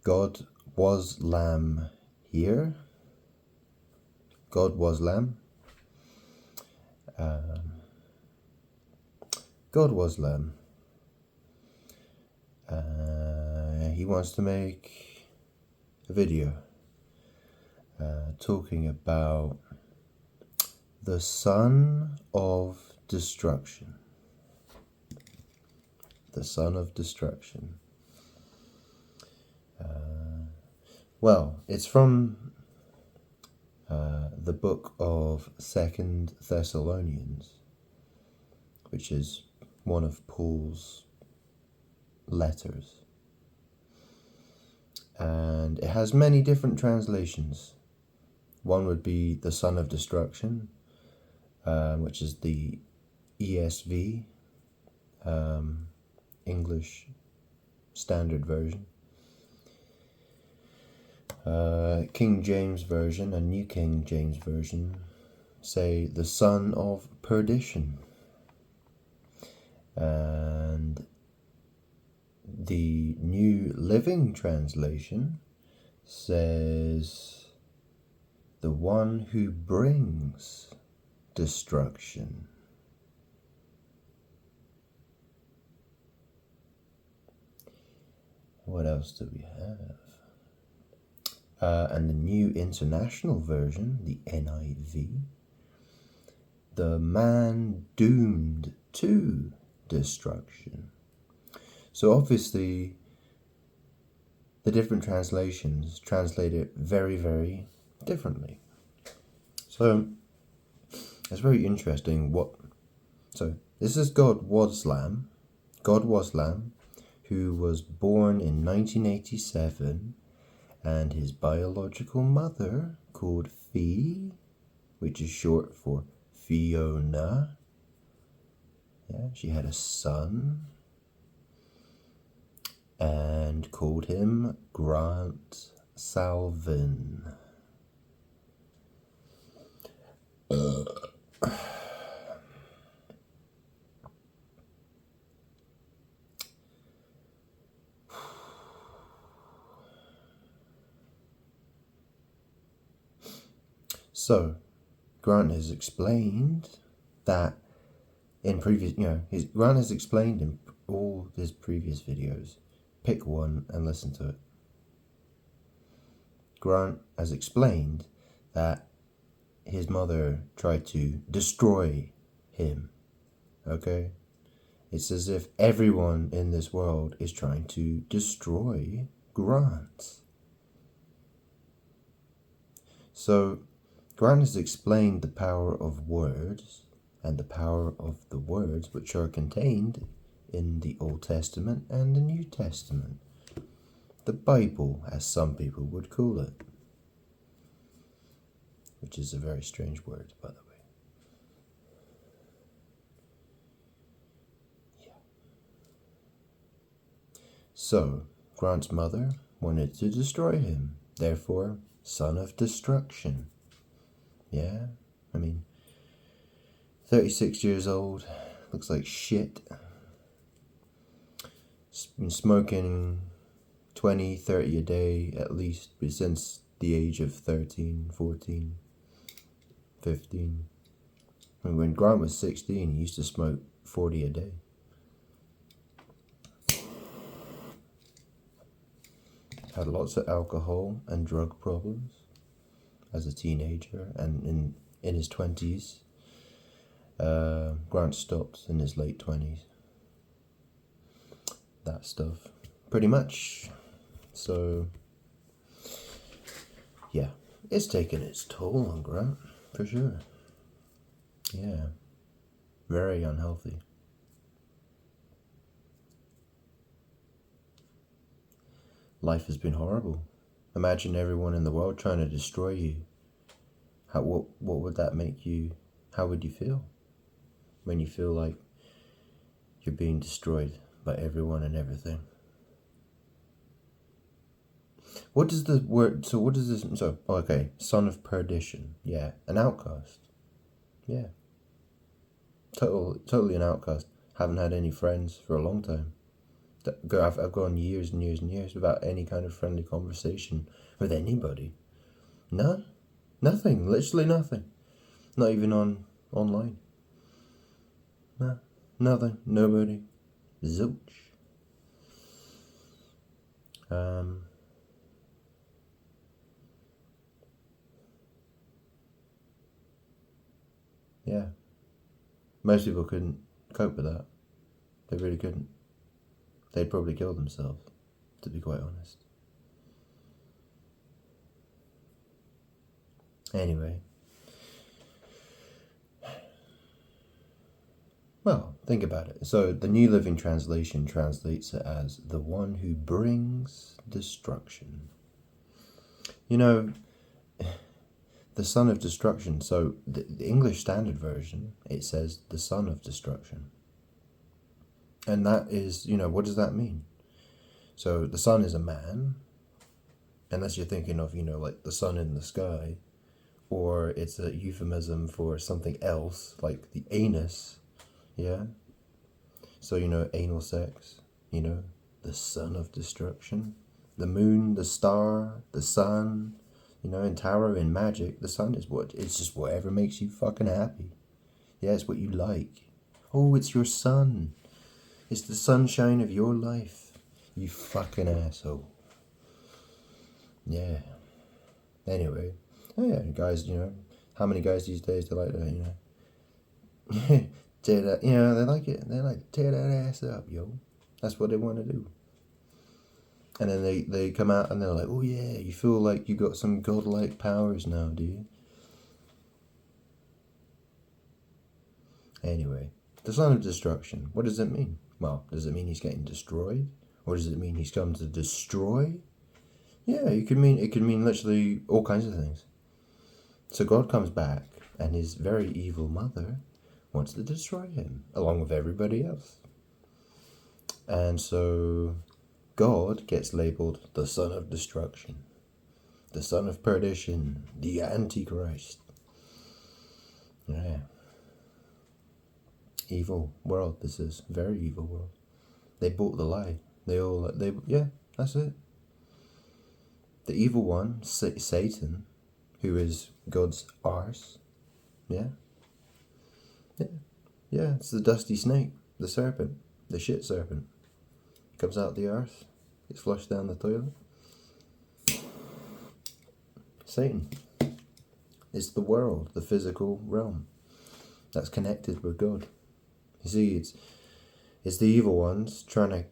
God was lamb here. God was lamb. God was lamb. He wants to make a video talking about the son of destruction. The son of destruction. Well, it's from the book of 2 Thessalonians, which is one of Paul's letters. And it has many different translations. One would be the son of destruction, which is the ESV, English Standard Version. King James Version and New King James Version say the son of perdition. And the New Living Translation says the one who brings destruction. What else do we have? And the New International Version, the NIV, the man doomed to destruction. So obviously the different translations translate it very, very differently. So it's very interesting so this is God was lamb, who was born in 1987, and his biological mother, called Fee, which is short for Fiona. Yeah, she had a son and called him Grant Salvin. So, Grant has explained that Grant has explained in all his previous videos. Pick one and listen to it. Grant has explained that his mother tried to destroy him. Okay? It's as if everyone in this world is trying to destroy Grant. So, Grant has explained the power of words and the power of the words which are contained in the Old Testament and the New Testament. The Bible, as some people would call it. Which is a very strange word, by the way. Yeah. So, Grant's mother wanted to destroy him. Therefore, son of destruction. Yeah, 36 years old, looks like shit. Been smoking 20, 30 a day at least since the age of 13, 14, 15. When Grant was 16, he used to smoke 40 a day. Had lots of alcohol and drug problems as a teenager, and in his 20s. Grant stopped in his late 20s. That stuff. Pretty much. So, yeah. It's taken its toll on Grant, for sure. Yeah. Very unhealthy. Life has been horrible. Imagine everyone in the world trying to destroy you. What would that make you? How would you feel? When you feel like you're being destroyed by everyone and everything. What does the word, so what does this, okay, son of perdition, yeah, an outcast, yeah, totally an outcast, haven't had any friends for a long time, I've gone years and years and years without any kind of friendly conversation with anybody. None. Nothing. Literally nothing. Not even online. No. Nothing. Nobody. Zilch. Yeah. Most people couldn't cope with that. They really couldn't. They'd probably kill themselves, to be quite honest. Anyway. Well, think about it. So, the New Living Translation translates it as the one who brings destruction. You know, the son of destruction. So, the English Standard Version, it says the son of destruction. And that is, what does that mean? So, the sun is a man, unless you're thinking of, like the sun in the sky, or it's a euphemism for something else, like the anus. Yeah. So, anal sex, the son of destruction. The moon, the star, the sun, in tarot, in magic, the sun is it's just whatever makes you fucking happy. Yeah, it's what you like. Oh, it's your sun. It's the sunshine of your life. You fucking asshole. Yeah. Anyway. Oh yeah, guys, how many guys these days, they like to, tear that, they like it. They like to tear that ass up, yo. That's what they want to do. And then they come out and they're like, oh yeah, you feel like you got some godlike powers now, do you? Anyway, the son of destruction. What does it mean? Well, does it mean he's getting destroyed? Or does it mean he's come to destroy? Yeah, it could mean literally all kinds of things. So God comes back and his very evil mother wants to destroy him, along with everybody else. And so God gets labeled the son of destruction, the son of perdition, the Antichrist. Yeah. Evil world, this is. Very evil world. They bought the lie. Yeah, that's it. The evil one, Satan, who is God's arse. Yeah. Yeah. Yeah, it's the dusty snake, the serpent, the shit serpent. Comes out the earth, gets flushed down the toilet. Satan. It's the world, the physical realm that's connected with God. You see, it's the evil ones trying to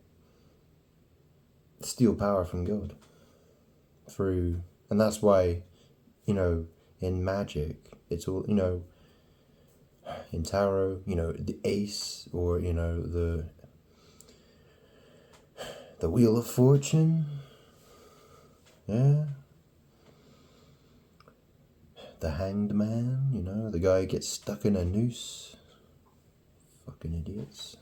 steal power from God through, and that's why, in magic, it's all, in tarot, the ace, or, the wheel of fortune. Yeah. The hanged man, the guy gets stuck in a noose. Fucking idiots.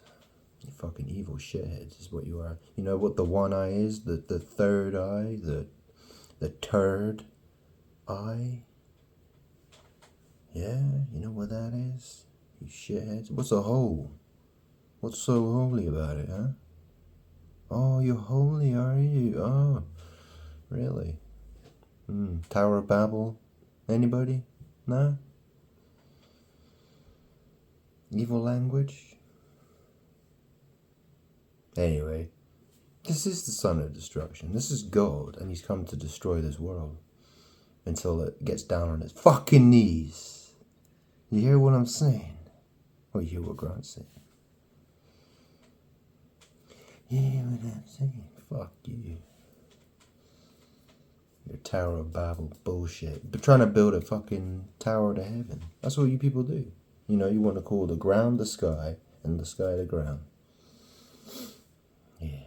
You fucking evil shitheads is what you are. You know what the one eye is? The third eye? The turd eye? Yeah, you know what that is? You shitheads. What's a hole? What's so holy about it, huh? Oh, you're holy, are you? Oh, really? Tower of Babel? Anybody? No? Evil language? Anyway, this is the son of destruction. This is God, and he's come to destroy this world until it gets down on its fucking knees. You hear what I'm saying? Or you hear what Grant's saying? You hear what I'm saying? Fuck you. Your Tower of Babel bullshit. But trying to build a fucking tower to heaven. That's what you people do. You want to call the ground the sky and the sky the ground. Yeah.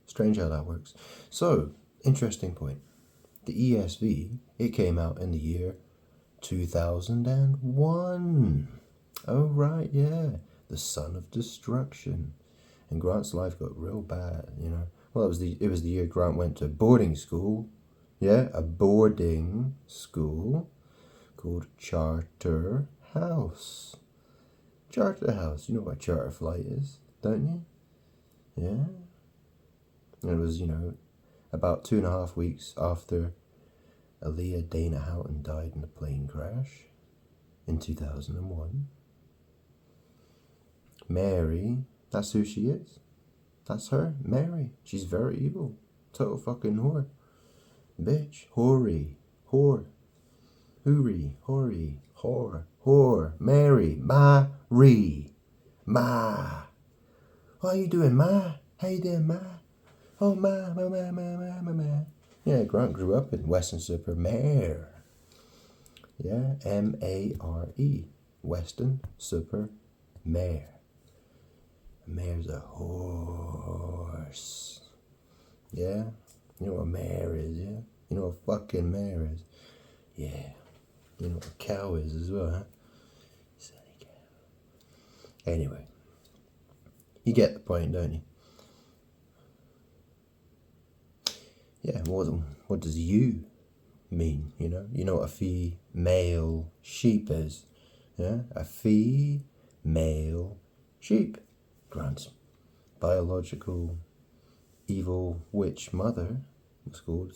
Strange how that works. So, interesting point. The ESV, it came out in the year 2001. Oh, right, yeah. The son of destruction. And Grant's life got real bad, Well, it was the year Grant went to boarding school. Yeah, a boarding school called Charterhouse. Charterhouse, you know what a charter flight is? don't you? Yeah. And it was, about 2.5 weeks after Aaliyah Dana Houghton died in a plane crash in 2001. Mary, that's who she is. That's her, Mary. She's very evil. Total fucking whore. Bitch. Hoary. Whore. Hoorie. Hoary. Whore. Whore. Mary. Ma-ree. Ma. What are you doing, Ma? How you doing, Ma? Oh, Ma. Yeah, Grant grew up in Weston-super-Mare. Yeah, M-A-R-E. Weston-super-Mare. Mare's a horse. Yeah? You know what a mare is, yeah? You know what a fucking mare is? Yeah. You know what a cow is as well, huh? Silly cow. Anyway. You get the point, don't you? Yeah, what does you mean, You know what a female sheep is? Yeah? A female sheep. Grant's biological evil witch mother was called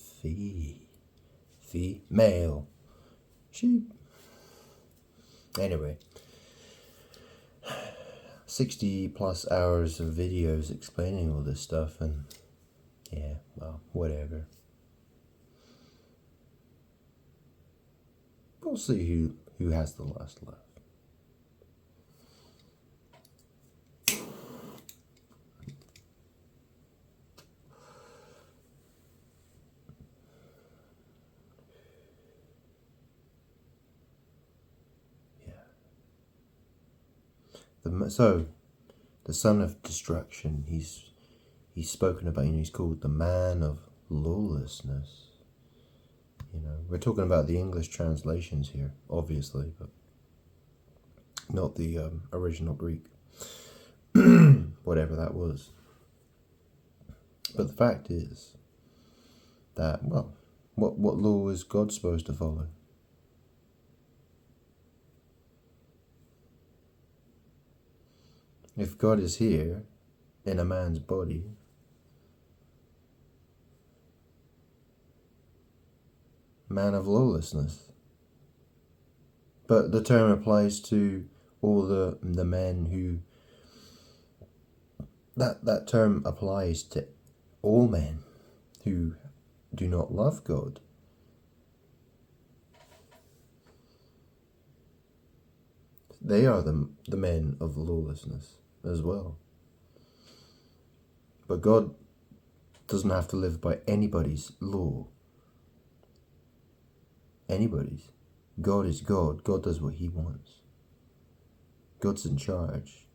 female sheep. Anyway, 60 plus hours of videos explaining all this stuff, and yeah, well, whatever. We'll see who has the last laugh. So, the son of destruction, he's spoken about, he's called the man of lawlessness. We're talking about the English translations here, obviously, but not the original Greek, whatever that was. But the fact is that, well, what law is God supposed to follow? If God is here in a man's body, man of lawlessness. But the term applies to all the men who... That term applies to all men who do not love God. They are the men of lawlessness as well. But God doesn't have to live by anybody's law. Anybody's. God is God. God does what he wants. God's in charge.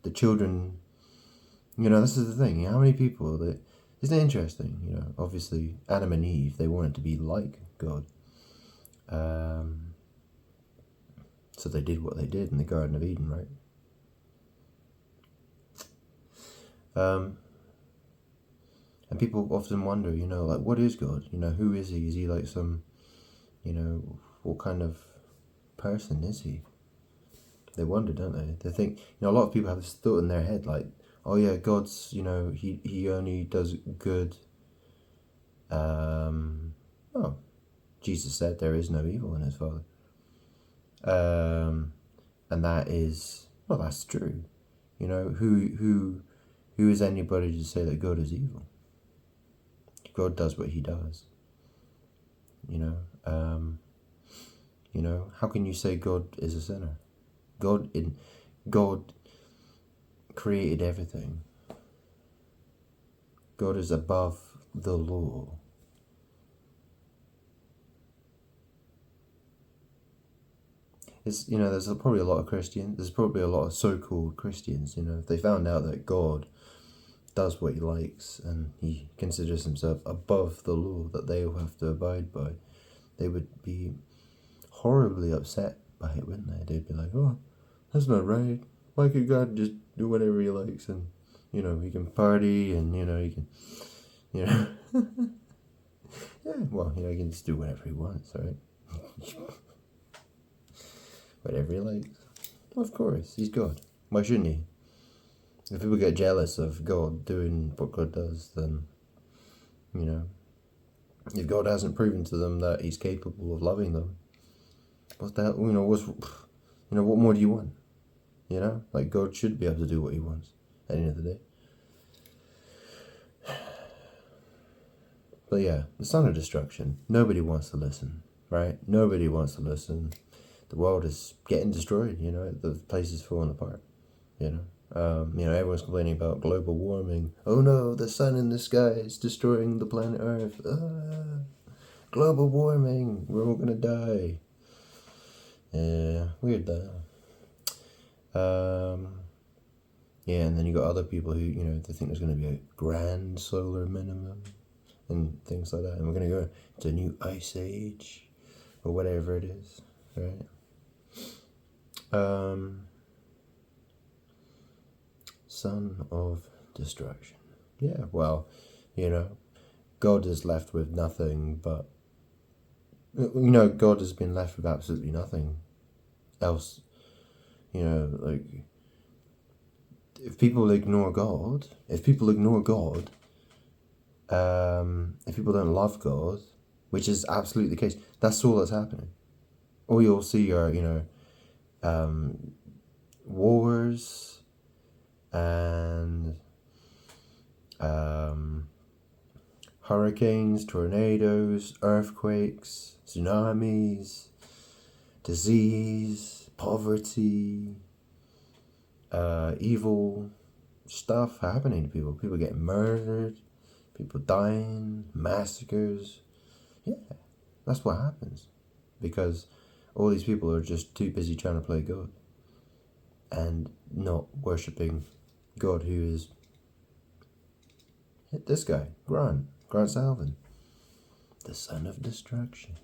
The children, this is the thing. How many people that... Isn't it interesting? Obviously Adam and Eve, they wanted to be like God. So they did what they did in the Garden of Eden, right? And people often wonder, what is God? Who is he? Is he like some, what kind of person is he? They wonder, don't they? They think, a lot of people have this thought in their head, like, oh yeah, God's, he only does good. Jesus said there is no evil in his Father. And that is, well, that's true. Who is anybody to say that God is evil? God does what he does. How can you say God is a sinner? God created everything. God is above the law. There's probably a lot of Christians. There's probably a lot of so-called Christians. If they found out that God does what he likes and he considers himself above the law that they all have to abide by, they would be horribly upset by it, wouldn't they? They'd be like, oh, that's not right. Why could God just do whatever he likes, and he can party, and he can yeah, well, he can just do whatever he wants, right? Whatever he likes. Well, of course, he's God. Why shouldn't he? If people get jealous of God doing what God does, then, you know, if God hasn't proven to them that He's capable of loving them, what the hell, what more do you want? You know, like, God should be able to do what He wants at the end of the day. But yeah, the son of destruction. Nobody wants to listen, right? Nobody wants to listen. The world is getting destroyed, you know, the place is falling apart, you know. Everyone's complaining about global warming. Oh no, the sun in the sky is destroying the planet Earth. Global warming, we're all gonna die. Yeah, weird that. Yeah, and then you got other people who, they think there's gonna be a grand solar minimum and things like that, and we're gonna go into a new ice age or whatever it is, right? Son of destruction. Yeah, well, God is left with nothing but, God has been left with absolutely nothing else. Like, if people ignore God, if people don't love God, which is absolutely the case, that's all that's happening. All you'll see are, wars and hurricanes, tornadoes, earthquakes, tsunamis, disease, poverty, evil stuff happening to people. People getting murdered, people dying, massacres. Yeah, that's what happens. Because all these people are just too busy trying to play God and not worshipping God, who is this guy, Grant Salvin, the son of destruction.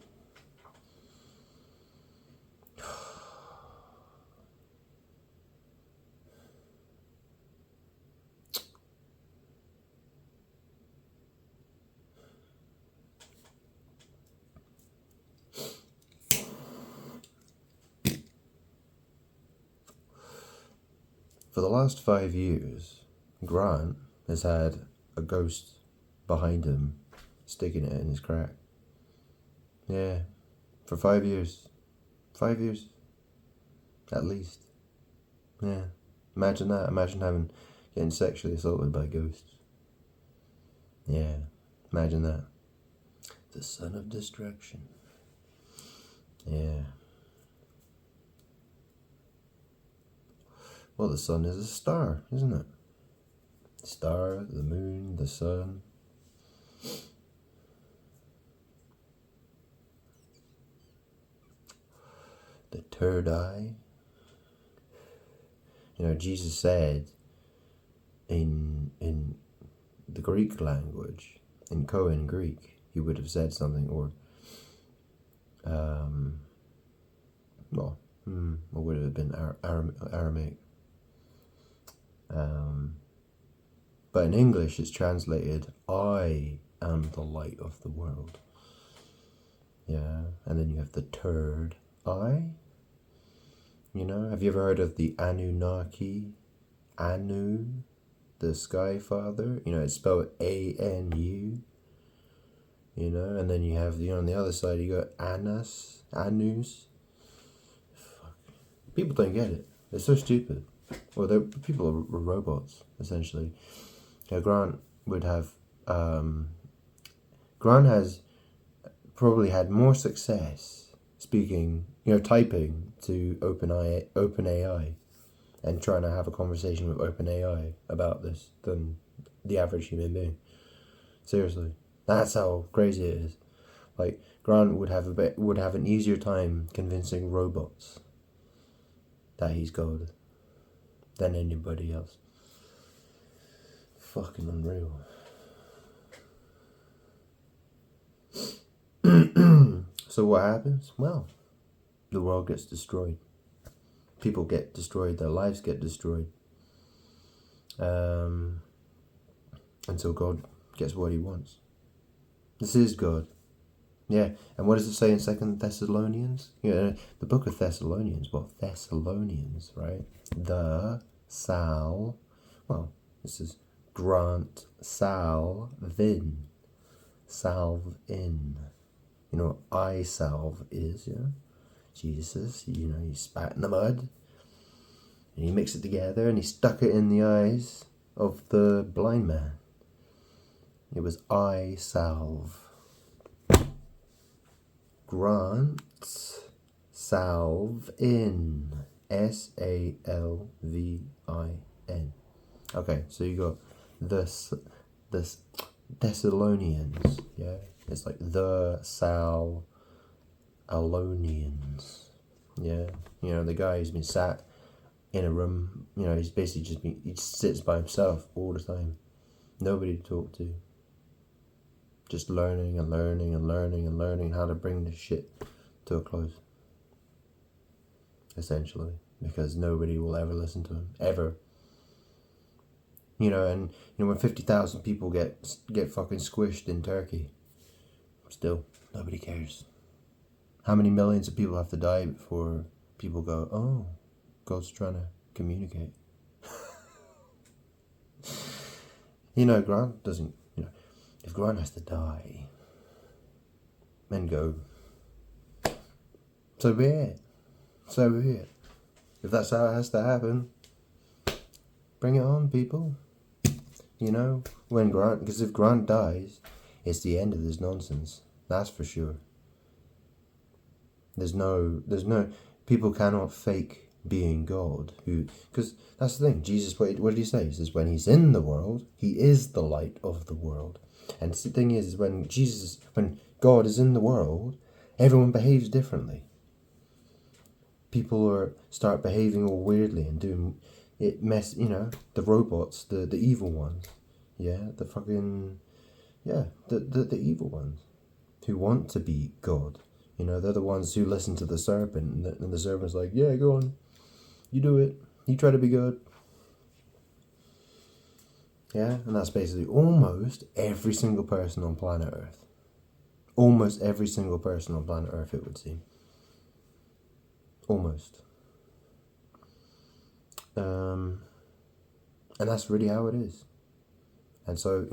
For the last 5 years, Grant has had a ghost behind him, sticking it in his crack. Yeah, for 5 years. 5 years. At least. Yeah. Imagine that. Imagine getting sexually assaulted by ghosts. Yeah. Imagine that. The son of destruction. Yeah. Well, the sun is a star, isn't it? The star, the moon, the sun. The third eye. Jesus said in the Greek language, in Koine Greek, he would have said something, or what would it have been, Aramaic. But in English it's translated, I am the light of the world. Yeah, and then you have the third eye. Have you ever heard of the Anunnaki? Anu, the Sky Father. It's spelled ANU. And then you have, on the other side you got Anus. Fuck. People don't get it. They're so stupid. Well, people are robots, essentially. Grant would have. Grant has probably had more success speaking, typing to OpenAI and trying to have a conversation with OpenAI about this than the average human being. Seriously, that's how crazy it is. Like, Grant would have an easier time convincing robots that he's God than anybody else. Fucking unreal. So what happens? Well, the world gets destroyed. People get destroyed. Their lives get destroyed. Until God gets what he wants. This is God. Yeah, and what does it say in 2 Thessalonians? The book of Thessalonians. Well, Thessalonians, right? well, this is Grant Salvin. Salve in. You know what eye salve is, yeah? Jesus, he spat in the mud and he mixed it together and he stuck it in the eyes of the blind man. It was eye salve. Grant Salvin. Salvin. Okay, so you got this Thessalonians, yeah? It's like the Salonians, yeah? The guy who's been sat in a room, he's basically he just sits by himself all the time. Nobody to talk to. Just learning and learning and learning and learning how to bring this shit to a close. Essentially. Because nobody will ever listen to him. Ever. And when 50,000 people get fucking squished in Turkey, still, nobody cares. How many millions of people have to die before people go, oh, God's trying to communicate? Grant doesn't, if Grant has to die, then go, so be it. So be it. If that's how it has to happen, bring it on, people. Because if Grant dies, it's the end of this nonsense. That's for sure. There's no, people cannot fake being God. Because that's the thing. Jesus, what did he say? He says, when he's in the world, he is the light of the world. And the thing is when God is in the world, everyone behaves differently. People start behaving all weirdly and doing it the robots, the evil ones. Yeah, the evil ones who want to be God. They're the ones who listen to the serpent and the serpent's like, yeah, go on. You do it. You try to be good. Yeah, and that's basically almost every single person on planet Earth. Almost every single person on planet Earth, it would seem. Almost. And that's really how it is. And so,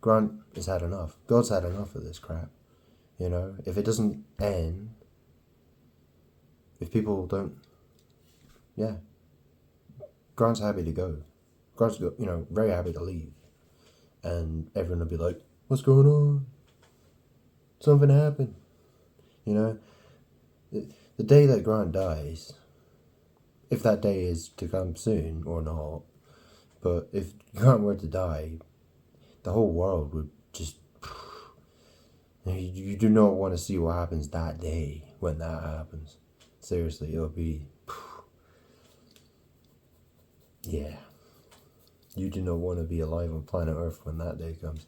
Grant has had enough. God's had enough of this crap. If it doesn't end, if people don't, yeah, Grant's happy to go. Grant's, very happy to leave. And everyone will be like, what's going on? Something happened. The day that Grant dies, if that day is to come soon or not, but if Grant were to die, the whole world would just... You do not want to see what happens that day when that happens. Seriously, it'll be... Yeah. You do not want to be alive on planet Earth when that day comes.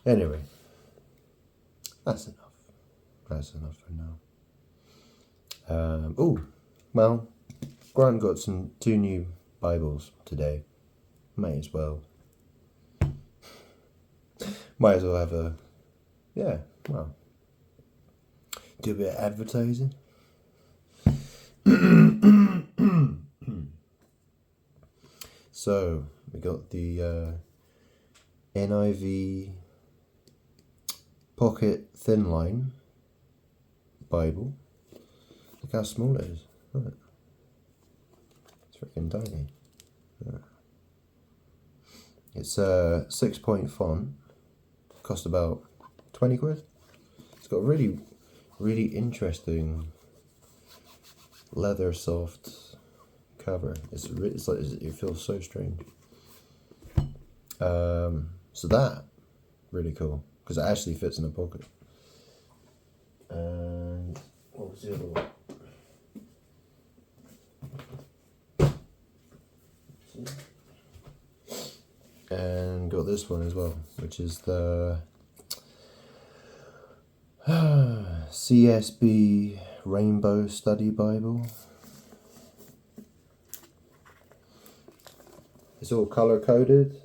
Anyway. That's enough. That's enough for now. Well, Grant got 2 new Bibles today. Might as well. Might as well have a... Yeah, well. Do a bit of advertising. So, we got the NIV Pocket Thin Line Bible. Look how small it is. Right. It's freaking tiny. Yeah. It's a 6-point font. Cost about 20 quid. It's got a really, really interesting leather soft cover. It's like it feels so strange. So that really cool because it actually fits in a pocket. And what was the other one? And got this one as well, which is the CSB Rainbow Study Bible. It's all color coded.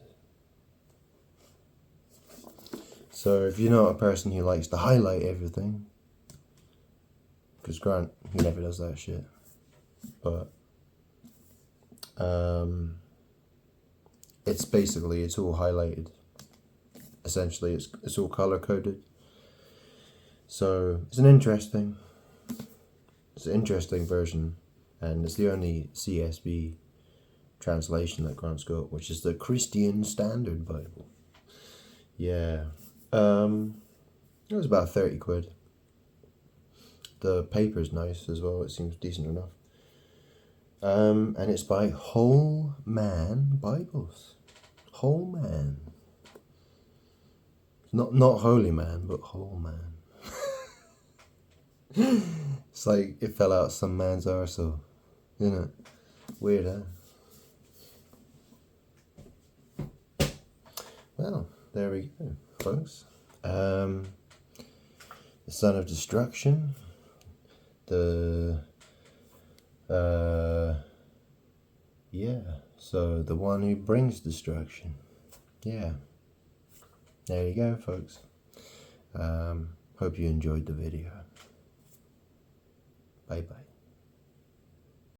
So if you're not a person who likes to highlight everything, because Grant, he never does that shit, but it's basically, it's all highlighted. Essentially, it's all color coded. So it's an interesting version, and it's the only CSB translation that Grant's got, which is the Christian Standard Bible. Yeah, it was about 30 quid. The paper's nice as well. It seems decent enough. And it's by Whole Man Bibles. Whole Man. Not Holy Man, but Whole Man. It's like it fell out some man's arsehole, isn't it? Weird, huh? Well, there we go, folks. The Son of Destruction. Yeah, so the one who brings destruction. Yeah. There you go, folks. Hope you enjoyed the video. Bye bye.